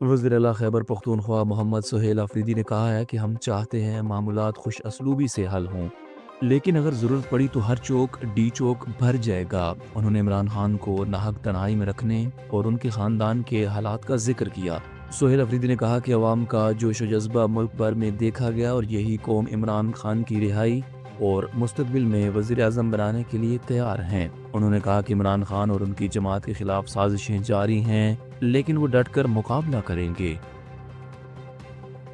वज़ीर आला खैबर पख्तूनख्वा मोहम्मद सुहेल अफरीदी ने कहा है कि हम चाहते हैं मामलात खुश असलूबी से हल हों, लेकिन अगर ज़रूरत पड़ी तो हर चौक डी चौक भर जाएगा। उन्होंने इमरान खान को नाहक तनाई में रखने और उनके ख़ानदान के हालात का जिक्र किया। सुहेल अफरीदी ने कहा कि अवाम का जोश व जज्बा मुल्क भर में देखा गया और यही कौम इमरान खान की रिहाई और मुस्तकबिल में वज़ीर आज़म बनाने के लिए तैयार हैं। उन्होंने कहा कि इमरान खान और उनकी जमात के खिलाफ साजिशें जारी हैं, लेकिन वो डट कर मुकाबला करेंगे।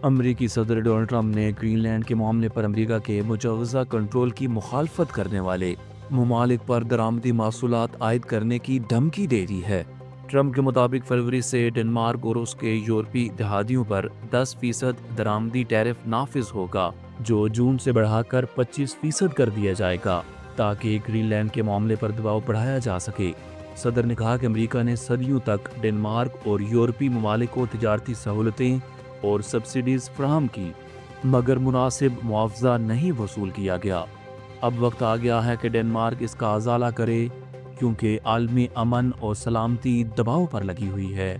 अमरीकी सदर डोनाल्ड ट्रंप ने ग्रीनलैंड के मामले पर अमरीका के मुजवज़ा कंट्रोल की मुखालफत करने वाले ममालिक पर दरामदी मासूलात आयद करने की धमकी दे दी है। ट्रंप के मुताबिक फरवरी से डेनमार्क और उसके यूरोपीय इत्तेहादियों पर 10% दरामदी टैरिफ नाफिज होगा, जो जून से बढ़ाकर 25% कर दिया जाएगा, ताकि ग्रीनलैंड के मामले पर दबाव बढ़ाया जा सके। सदर ने कहा कि अमेरिका ने सदियों तक डेनमार्क और यूरोपीय ममालिक को तिजारती सहूलतें और सब्सिडीज फराहम की, मगर मुनासिब मुआवजा नहीं वसूल किया गया। अब वक्त आ गया है कि डेनमार्क इसका अजाला करे, क्योंकि आलमी अमन और सलामती दबाव पर लगी हुई है।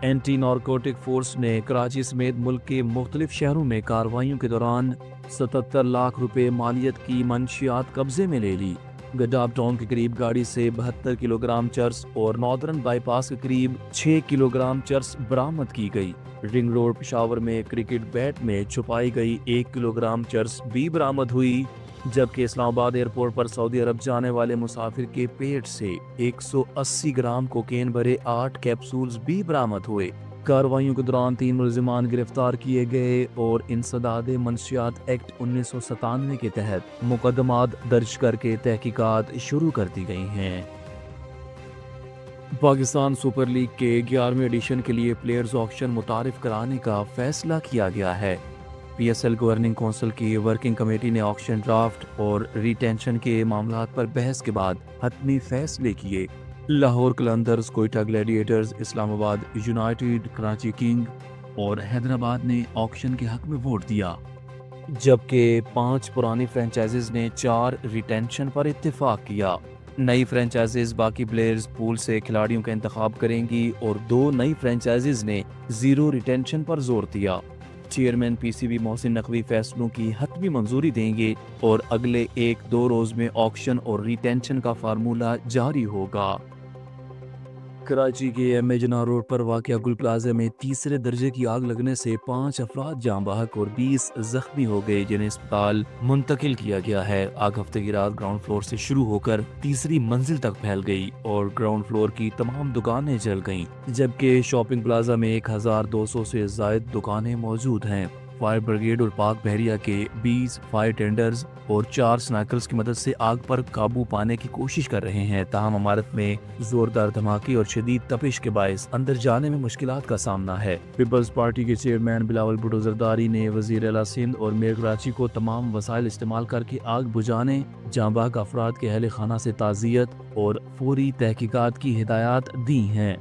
एंटी नारकोटिक फोर्स ने कराची समेत मुल्क के मुख्तलिफ शहरों में कार्रवाइयों के दौरान 77 लाख रुपए मालियत की मंशियात कब्जे में ले ली। गडाब टाउन के करीब गाड़ी से 72 किलोग्राम चर्स और नॉर्दर्न बाईपास के करीब 6 किलोग्राम चर्स बरामद की गई। रिंग रोड पेशावर में क्रिकेट बैट में छुपाई गई 1 किलोग्राम चर्स भी बरामद हुई, जबकि इस्लामाबाद एयरपोर्ट पर सऊदी अरब जाने वाले मुसाफिर के पेट से 180 ग्राम कोकेन भरे 8 कैप्सूल्स भी बरामद हुए। कार्रवाइयों के दौरान 3 मुलजिमान गिरफ्तार किए गए और इंसदाद मंशियात एक्ट 1997 के तहत मुकदमात दर्ज करके तहकीकात शुरू कर दी गई हैं। पाकिस्तान सुपर लीग के 11वें एडिशन के लिए प्लेयर्स ऑक्शन मुतारिफ कराने का फैसला किया गया है। PSL गवर्निंग काउंसिल की वर्किंग कमेटी ने ऑक्शन ड्राफ्ट और रिटेंशन के मामलात पर बहस के बाद हतमी फैसले किए। Lahore Qalandars, Quetta Gladiators, Islamabad United, Karachi king और हैदराबाद ने ऑक्शन के हक में वोट दिया, जबकि 5 पुरानी फ्रेंचाइजीज ने 4 रिटेंशन पर इत्तेफाक किया। नई फ्रेंचाइजीज बाकी प्लेयर्स पूल से खिलाड़ियों का इंतखाब करेंगी और 2 नई फ्रेंचाइजीज ने 0 रिटेंशन पर जोर दिया। चेयरमैन PCB मोहसिन नकवी फैसलों की हतमी मंजूरी देंगे और अगले 1-2 रोज में ऑक्शन और रिटेंशन का फार्मूला जारी होगा। कराची के MA जना रोड पर वाक़या गुल प्लाजा में तीसरे दर्जे की आग लगने से 5 अफराद जाँ बहक और 20 जख्मी हो गए, जिन्हें अस्पताल मुंतकिल किया गया है। आग हफ्ते की रात ग्राउंड फ्लोर से शुरू होकर तीसरी मंजिल तक फैल गई और ग्राउंड फ्लोर की तमाम दुकानें जल गईं, जबकि शॉपिंग प्लाजा में 1200 से जायद दुकानें मौजूद हैं। फायर ब्रिगेड और पाक बहरिया के 20 फायर टेंडर्स और 4 स्नाइकर्स की मदद से आग पर काबू पाने की कोशिश कर रहे हैं। ताहम इमारत में जोरदार धमाके और शदीद तपिश के बायस अंदर जाने में मुश्किलात का सामना है। पीपल्स पार्टी के चेयरमैन बिलावल भुट्टो जरदारी ने वजीर आला सिंध और मेयर कराची को तमाम वसाइल इस्तेमाल करके आग बुझाने, जाँ बहक अफराद के अहले खाना से ताज़ियत और फौरी तहकीकात की हिदायत दी हैं।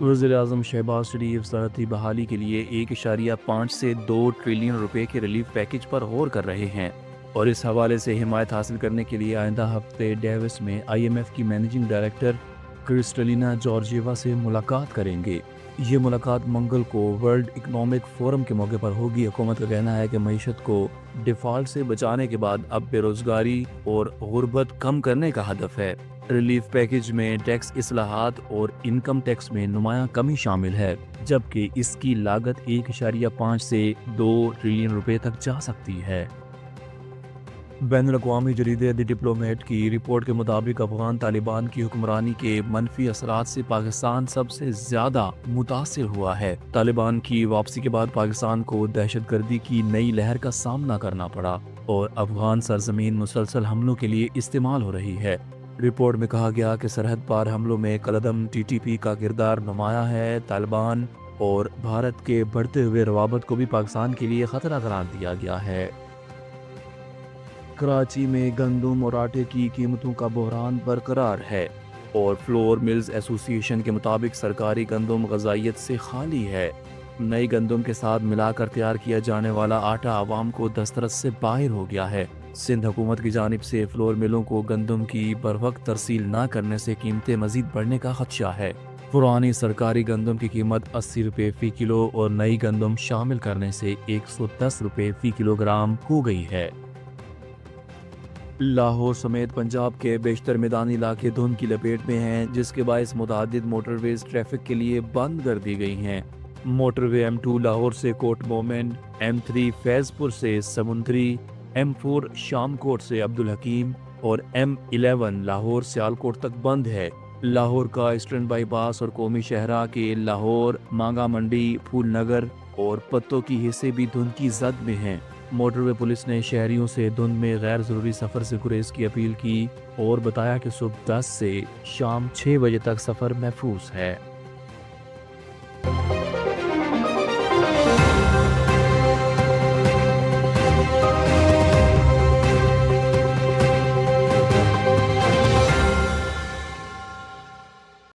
वज़ीर आज़म शहबाज शरीफ ज़राअती बहाली के लिए 1.5 से 2 ट्रिलियन रुपए के रिलीफ पैकेज पर गौर कर रहे हैं और इस हवाले से हिमायत हासिल करने के लिए आइंदा हफ्ते डेविस में IMF की मैनेजिंग डायरेक्टर क्रिस्टलिना जॉर्जिएवा से मुलाकात करेंगे। ये मुलाकात मंगल को वर्ल्ड इकोनॉमिक फोरम के मौके पर होगी। हुकूमत का कहना है कि मईशत को डिफॉल्ट से बचाने के बाद अब बेरोजगारी और गुर्बत कम करने का हदफ है। रिलीफ पैकेज में टैक्स इस्लाहात और इनकम टैक्स में नुमायां कमी शामिल है, जबकि इसकी लागत 1.5 से 2 ट्रिलियन रुपए तक जा सकती है। बैनुल-अक़वामी जरीदे द डिप्लोमेट की रिपोर्ट के मुताबिक अफगान तालिबान की हुक्मरानी के मनफी असरात से पाकिस्तान सबसे ज्यादा मुतासिर हुआ है। तालिबान की वापसी के बाद पाकिस्तान को दहशतगर्दी की नई लहर का सामना करना पड़ा और अफगान सरजमीन मुसलसल हमलों के लिए इस्तेमाल हो रही है। रिपोर्ट में कहा गया कि सरहद पार हमलों में कलदम TTP का किरदार नुमाया है। तालिबान और भारत के बढ़ते हुए रवाबत को भी पाकिस्तान के लिए खतरा करार दिया गया है। कराची में गंदम और आटे की कीमतों का बहरान बरकरार है और फ्लोर मिल्स एसोसिएशन के मुताबिक सरकारी गंदम ग़ज़ाइयत से खाली है। नई गंदम के साथ मिलाकर तैयार किया जाने वाला आटा आवाम को दस्तरस से बाहर हो गया है। सिंध हुकूमत की जानिब से फ्लोर मिलों को गंदम की बरवक्त तरसील न करने से कीमतें मजीद बढ़ने का खदशा है। पुरानी सरकारी गंदम की कीमत 80 रुपये फी किलो और नई गंदम शामिल करने से 110 रुपये फी किलोग्राम हो गई है। लाहौर समेत पंजाब के बेशतर मैदानी इलाके धुंध की लपेट में हैं, जिसके बायस मुतअद्दिद मोटरवेज ट्रैफिक के लिए बंद कर दी गई हैं। मोटरवे M2 लाहौर से कोट मोमिन, M3 फैजपुर से समुंदरी, M4 शामकोट से अब्दुल हकीम और M11 लाहौर सियालकोट तक बंद है। लाहौर का ईस्टर्न बाईपास और कौमी शहरा के लाहौर, मांगा मंडी, फूल नगर और पत्तों की हिस्से भी धुंध की जद में हैं। मोटरवे पुलिस ने शहरियों से धुंध में गैर ज़रूरी सफ़र से गुरेज की अपील की और बताया कि सुबह 10 से शाम 6 बजे तक सफ़र महफूज है।